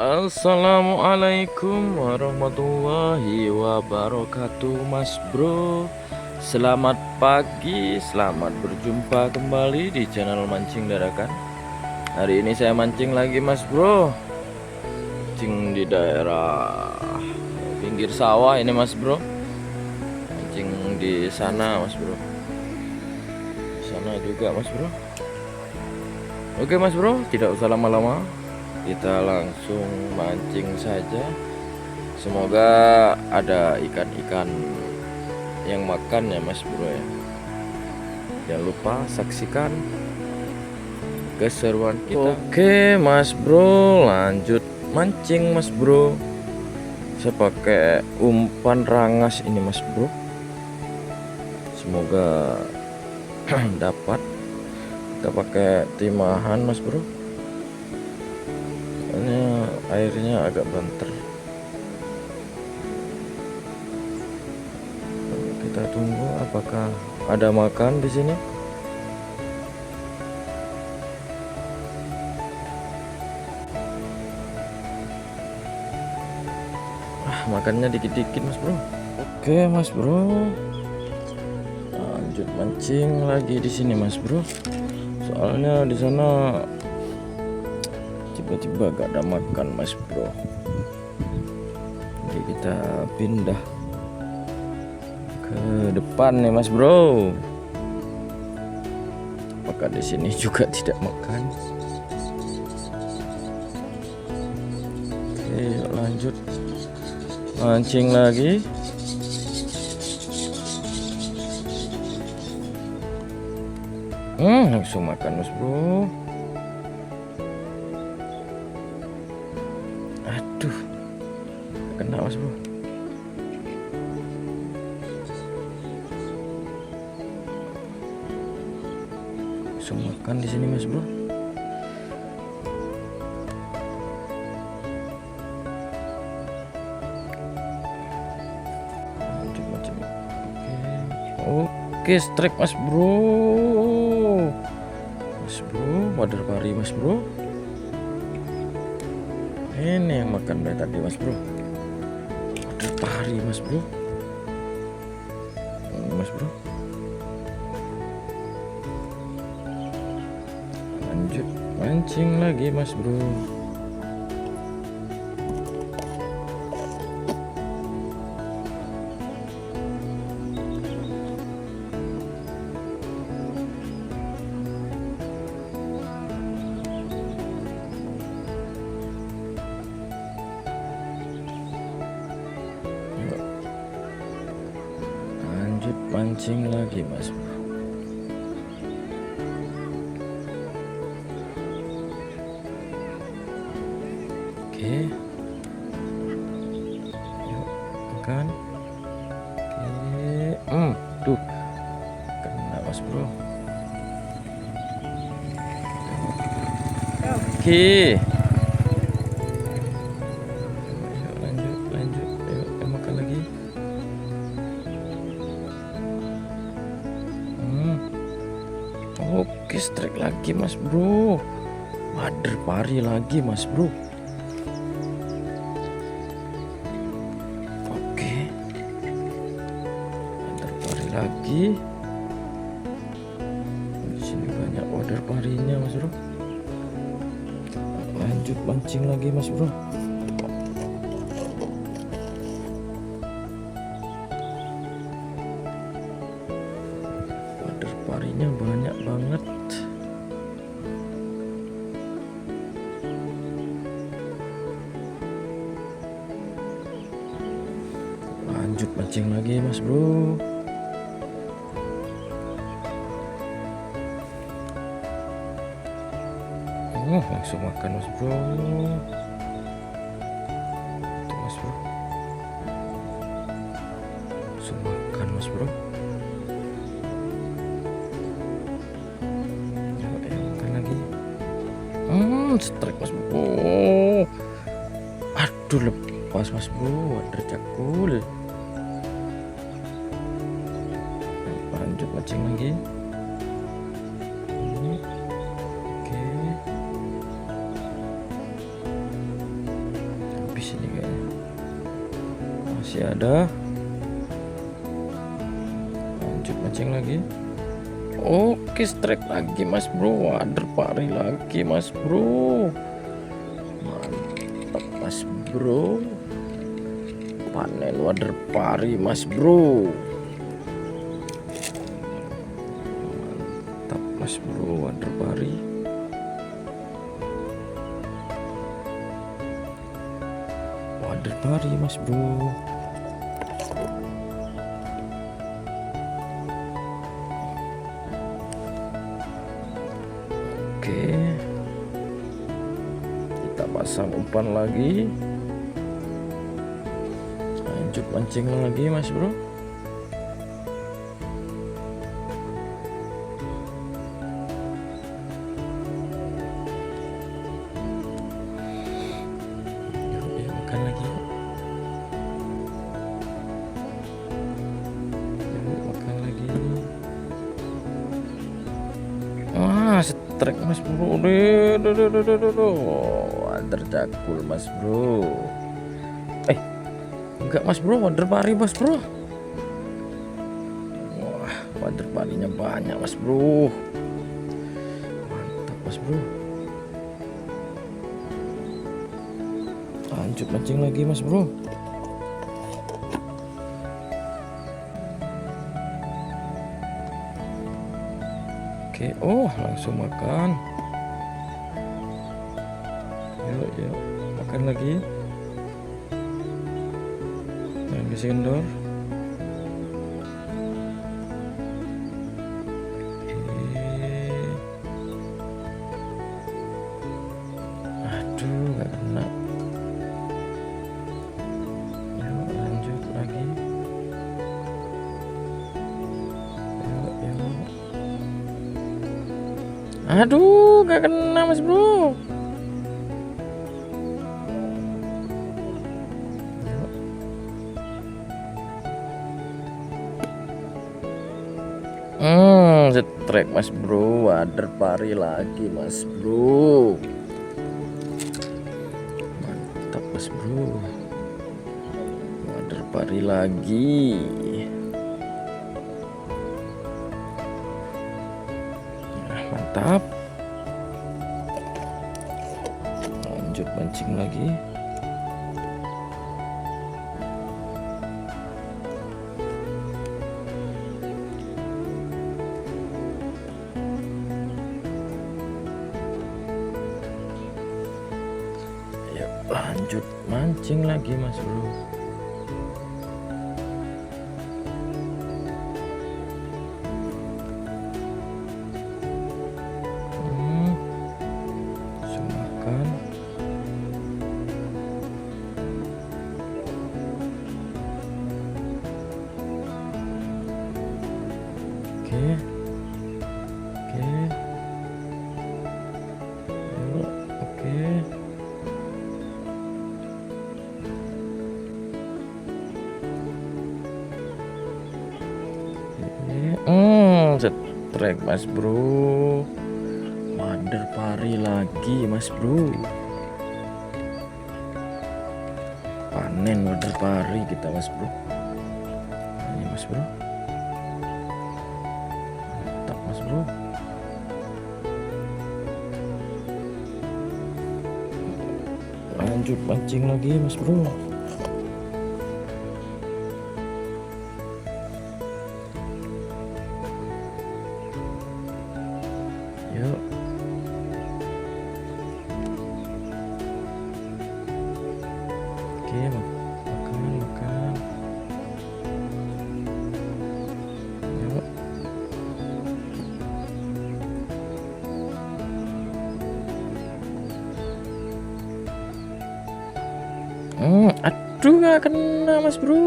Assalamualaikum warahmatullahi wabarakatuh, Mas Bro. Selamat pagi, selamat berjumpa kembali di channel Mancing Dadakan. Hari ini saya mancing lagi, Mas Bro. Mancing di daerah pinggir sawah ini, Mas Bro. Mancing di sana, Mas Bro. Di sana juga, Mas Bro. Oke, Mas Bro, tidak usah lama-lama. Kita langsung mancing saja. Semoga ada ikan-ikan yang makan ya, Mas Bro ya. Jangan lupa saksikan keseruan kita. Oke, Mas Bro, lanjut mancing, Mas Bro. Saya pakai umpan rangas ini, Mas Bro. Semoga dapat. Kita pakai timahan, Mas Bro. Ini airnya agak banter. Kita tunggu apakah ada makan di sini. Makannya dikit-dikit, Mas Bro. Oke, Mas Bro. Lanjut mancing lagi di sini, Mas Bro. Soalnya di sana tiba-tiba gak ada makan, Mas Bro. Jadi kita pindah ke depan nih, Mas Bro. Apakah di sini juga tidak makan? Oke, yuk lanjut mancing lagi. Langsung makan, Mas Bro. Aduh, kena, Mas Bro. Langsung makan di sini, Mas Bro. Macam-macam. Oke, strike, Mas Bro. Mas Bro, wader pari, Mas Bro. Ini yang makan dari tadi, Mas Bro. Wader pari, Mas Bro. Ini, Mas Bro. Lanjut mancing lagi, Mas Bro. Lanjut mancing lagi, Mas Bro. Oke, yuk makan. Oke, tuh kena, Mas Bro. Oke, yuk lanjut, yuk makan lagi. Oke, strike lagi, Mas Bro. Wader pari lagi, Mas Bro. Lagi di sini banyak wader parinya, Mas Bro. Lanjut mancing lagi, Mas Bro. Wader parinya banyak banget. Lanjut mancing lagi, Mas Bro. Langsung makan, Mas Bro. Tuh, Mas Bro. Langsung makan, Mas Bro. Ayo makan lagi. Strike, Mas Bro. Aduh, lepas, Mas Bro. Wader cakul. Lanjut mancing lagi. masih ada. Lanjut mancing lagi. Oke, strike lagi Mas Bro. Wader pari lagi Mas Bro. Mantap Mas Bro. Panen wader pari Mas Bro. Mantap Mas Bro, wader pari. Wader pari Mas Bro. Oke, kita pasang umpan lagi. Lanjut mancing lagi Mas Bro. Yuk, makan lagi. Yuk, makan lagi. Strike Mas Bro. Wader cakul Mas Bro. Enggak Mas Bro, wader pari Mas Bro. Wah, wader parinya banyak Mas Bro. Mantap Mas Bro. Lanjut mancing lagi Mas Bro. Oke, langsung makan. Yuk, makan lagi. Yang sendor. Aduh, nggak kena. Yuk, lanjut lagi. Yuk. Aduh, nggak kena Mas Bro. Strike Mas Bro, wader pari lagi Mas Bro. Mantap Mas Bro, wader pari lagi. Mantap. Lanjut mancing lagi. Lanjut mancing lagi Mas Bro. Makan. Oke. Strike Mas Bro, wader pari lagi Mas Bro. Panen wader pari kita Mas Bro. Ini Mas Bro. Mantap Mas Bro. Lanjut mancing lagi Mas Bro. Yuk. Oke, makan. Yuk. Aduh, gak kena Mas Bro.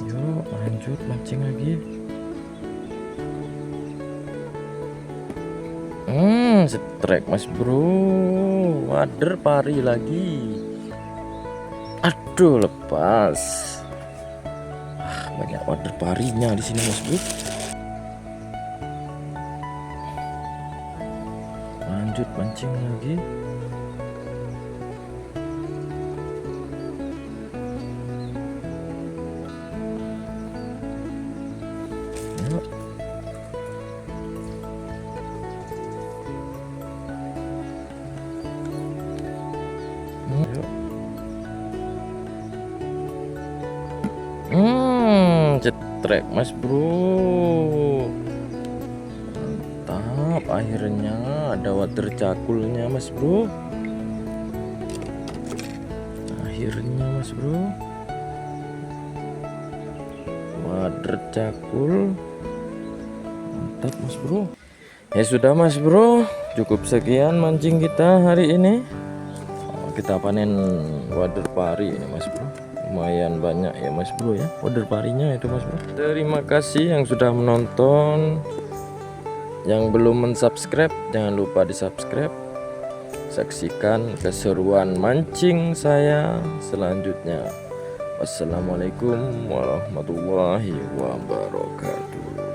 Yuk, lanjut mancing lagi. Strike Mas Bro, wader pari lagi. Aduh, lepas. Banyak wader parinya di sini Mas Bro. Lanjut mancing lagi. trek Mas Bro. Mantap, akhirnya ada water cakulnya Mas Bro. Akhirnya Mas Bro, water cakul. Mantap Mas Bro. Ya sudah Mas Bro, cukup sekian mancing kita hari ini. Kita panen wader pari ini Mas Bro. Lumayan banyak ya Mas Bro ya wader parinya itu Mas Bro. Terima kasih yang sudah menonton. Yang belum mensubscribe jangan lupa di subscribe. Saksikan keseruan mancing saya selanjutnya. Wassalamualaikum warahmatullahi wabarakatuh.